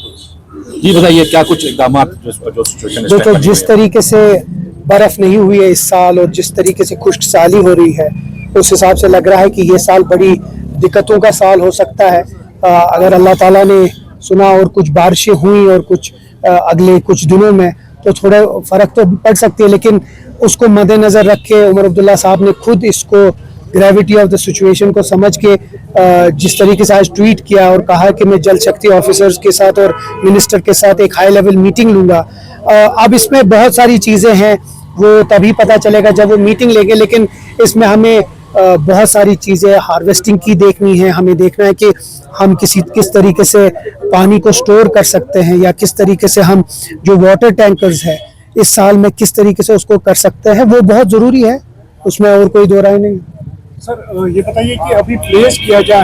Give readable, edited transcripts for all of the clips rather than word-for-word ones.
जी बताइए, क्या कुछ इकदाम जो सिचुएशन देखो, जिस तरीके से बर्फ नहीं हुई है इस साल और जिस तरीके से खुश्क साली हो रही है, उस हिसाब से लग रहा है कि ये साल बड़ी दिक्कतों का साल हो सकता है। अगर अल्लाह ताला ने सुना और कुछ बारिशें हुई और कुछ अगले कुछ दिनों में, तो थोड़ा फ़र्क तो पड़ सकती है, लेकिन उसको मद्देनज़र रख के उमर अब्दुल्ला साहब ने खुद इसको ग्रेविटी ऑफ द सिचुएशन को समझ के जिस तरीके से आज ट्वीट किया और कहा कि मैं जल शक्ति ऑफिसर्स के साथ और मिनिस्टर के साथ एक हाई लेवल मीटिंग लूँगा। अब इसमें बहुत सारी चीज़ें हैं, वो तभी पता चलेगा जब वो मीटिंग लेंगे, लेकिन इसमें हमें बहुत सारी चीज़ें हार्वेस्टिंग की देखनी है। हमें देखना है कि हम किस तरीके से पानी को स्टोर कर सकते हैं, या किस तरीके से हम जो वाटर टैंकर्स है इस साल में किस तरीके से उसको कर सकते हैं, वो बहुत ज़रूरी है, उसमें और कोई दो राय नहीं। सर, ये बताइए कि अभी प्लेस किया जा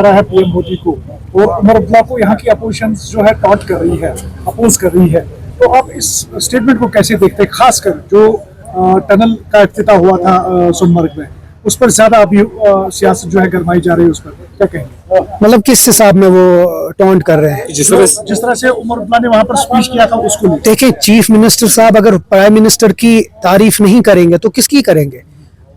रहा है पीएम मोदी को, और उमर अब्दुल्ला को यहाँ की अपोजिशन जो है टॉन्ट कर रही है, अपोज कर रही है, तो आप इस स्टेटमेंट को कैसे देखते हैं? खासकर जो टनल का इफ्तिताह हुआ था सोनमर्ग में, उस पर ज्यादा अभी सियासत जो है गरमाई जा रही है, उस पर क्या कहेंगे? मतलब किस हिसाब में वो टॉन्ट कर रहे हैं? जिस तरह से उमर अब्दुल्ला ने वहां पर स्पीच किया था उसको। देखिए, चीफ मिनिस्टर साहब अगर प्राइम मिनिस्टर की तारीफ नहीं करेंगे तो किसकी करेंगे?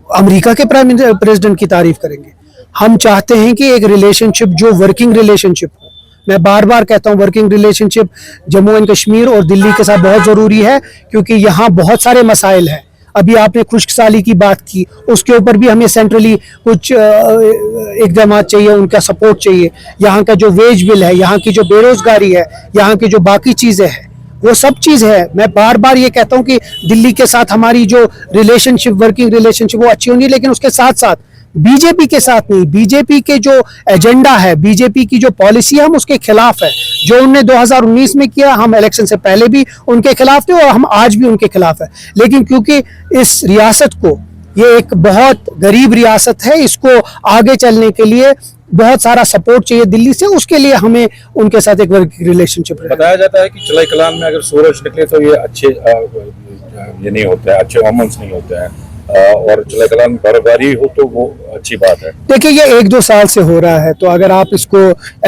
अमेरिका के प्रेसिडेंट की तारीफ करेंगे। हम चाहते हैं कि एक रिलेशनशिप जो वर्किंग रिलेशनशिप हो। मैं बार बार कहता हूँ, working relationship Jammu and Kashmir और दिल्ली के साथ बहुत ज़रूरी है, क्योंकि यहाँ बहुत सारे मसाइल हैं। अभी आपने खुश्क साली की बात की, उसके ऊपर भी हमें सेंट्रली कुछ इक़दाम चाहिए, उनका सपोर्ट चाहिए। यहाँ का जो वेज बिल है, यहाँ की जो बेरोजगारी है, यहाँ की जो बाकी चीज़ें हैं, वो सब चीज़ है। मैं बार बार ये कहता हूँ कि दिल्ली के साथ हमारी जो रिलेशनशिप, वर्किंग रिलेशनशिप, वो अच्छी होनी है, लेकिन उसके साथ साथ बीजेपी के साथ नहीं। बीजेपी के जो एजेंडा है, बीजेपी की जो पॉलिसी है, हम उसके खिलाफ है। जो उन्होंने 2019 में किया, हम इलेक्शन से पहले भी उनके खिलाफ थे और हम आज भी उनके खिलाफ है। लेकिन क्योंकि इस रियासत को, ये एक बहुत गरीब रियासत है, इसको आगे चलने के लिए बहुत सारा सपोर्ट चाहिए दिल्ली से, उसके लिए हमें उनके साथ एक वर्किंग रिलेशनशिप है। बताया जाता है कि चलाई कलान में अगर सूरज निकले तो ये अच्छे ये नहीं होते हैं, अच्छे ओमेंस नहीं होते हैं, और चलाई कलान में बर्फबारी हो तो वो अच्छी बात है। देखिए, ये 1-2 साल से हो रहा है, तो अगर आप इसको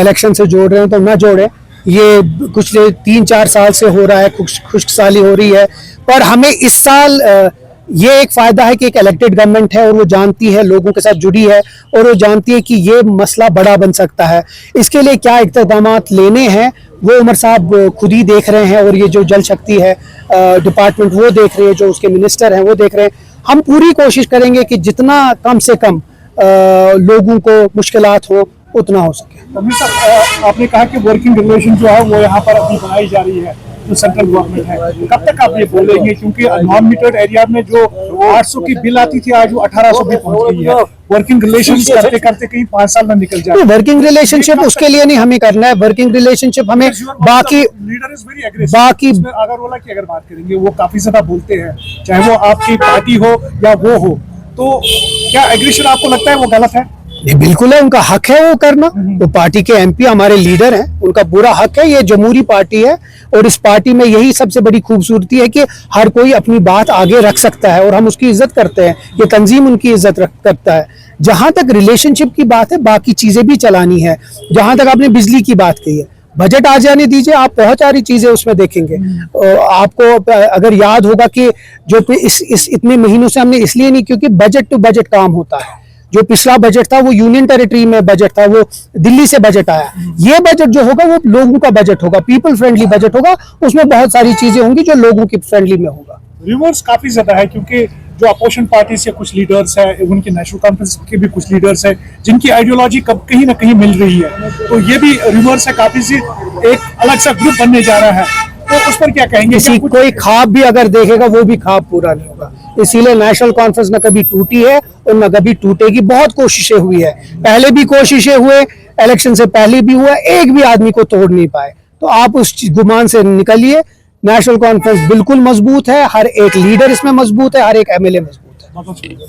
इलेक्शन से जोड़ रहे हैं तो ना जोड़ें। ये कुछ 3-4 साल से हो रहा है, खुश्क साली हो रही है। पर हमें इस साल ये एक फ़ायदा है कि एक इलेक्टेड गवर्नमेंट है और वो जानती है, लोगों के साथ जुड़ी है, और वो जानती है कि ये मसला बड़ा बन सकता है। इसके लिए क्या इक़दामात लेने हैं वो उमर साहब खुद ही देख रहे हैं, और ये जो जल शक्ति है डिपार्टमेंट वो देख रहे हैं, जो उसके मिनिस्टर हैं वो देख रहे हैं। हम पूरी कोशिश करेंगे कि जितना कम से कम लोगों को मुश्किलात हो उतना हो सके। सर, आपने कहा कि वर्किंग रिलेशन जो है वो यहाँ पर अभी बनाई जा रही है जो सेंट्रल गवर्नमेंट है, कब तक आप ये बोलेंगे? क्योंकि नॉन मीटर्ड एरिया में जो 800 की बिल आती थी, आज वो 1800 भी पहुंच गई है। वर्किंग रिलेशन करते करते कहीं 5 साल में निकल जाए। वर्किंग रिलेशनशिप उसके लिए नहीं हमें करना है। वर्किंग रिलेशनशिप हमें बाकी अगर की अगर बात करेंगे, वो काफी ज्यादा बोलते हैं, चाहे वो आपकी पार्टी हो या वो हो, तो क्या एग्रेशन आपको लगता है वो गलत है? ये बिल्कुल है, उनका हक है वो करना। वो पार्टी के एमपी हमारे लीडर हैं, उनका पूरा हक है। ये जमहूरी पार्टी है और इस पार्टी में यही सबसे बड़ी खूबसूरती है कि हर कोई अपनी बात आगे रख सकता है और हम उसकी इज्जत करते हैं। ये तंजीम उनकी इज्जत करता है। जहां तक रिलेशनशिप की बात है, बाकी चीजें भी चलानी है। जहां तक आपने बिजली की बात कही है, बजट आ जाने दीजिए, आप बहुत सारी चीजें उसमें देखेंगे। आपको अगर याद होगा कि जो इस इतने महीनों से हमने इसलिए नहीं, क्योंकि बजट टू बजट काम होता है। जो पिछला बजट था वो यूनियन टेरिटरी में बजट था, वो दिल्ली से बजट आया। ये बजट जो होगा वो लोगों का बजट होगा, पीपल फ्रेंडली बजट होगा। उसमें बहुत सारी चीजें होंगी जो लोगों की फ्रेंडली में होगा। रिवर्स काफी ज्यादा है, क्योंकि जो अपोजिशन पार्टी से कुछ लीडर्स है, उनकी नेशनल कॉन्फ्रेंस के भी कुछ लीडर्स है जिनकी आइडियोलॉजी कहीं ना कहीं मिल रही है, तो ये भी रिवर्स है, काफी सी एक अलग सा ग्रुप बनने जा रहा है। तो उस पर क्या कहेंगे? कोई ख्वाब भी अगर देखेगा वो भी ख्वाब पूरा नहीं होगा। इसीलिए नेशनल कॉन्फ्रेंस न कभी टूटी है और न कभी टूटेगी। बहुत कोशिशें हुई है, पहले भी कोशिशें हुए, इलेक्शन से पहले भी हुआ, एक भी आदमी को तोड़ नहीं पाए। तो आप उस गुमान से निकलिए। नेशनल कॉन्फ्रेंस बिल्कुल मजबूत है, हर एक लीडर इसमें मजबूत है, हर एक एमएलए मजबूत है।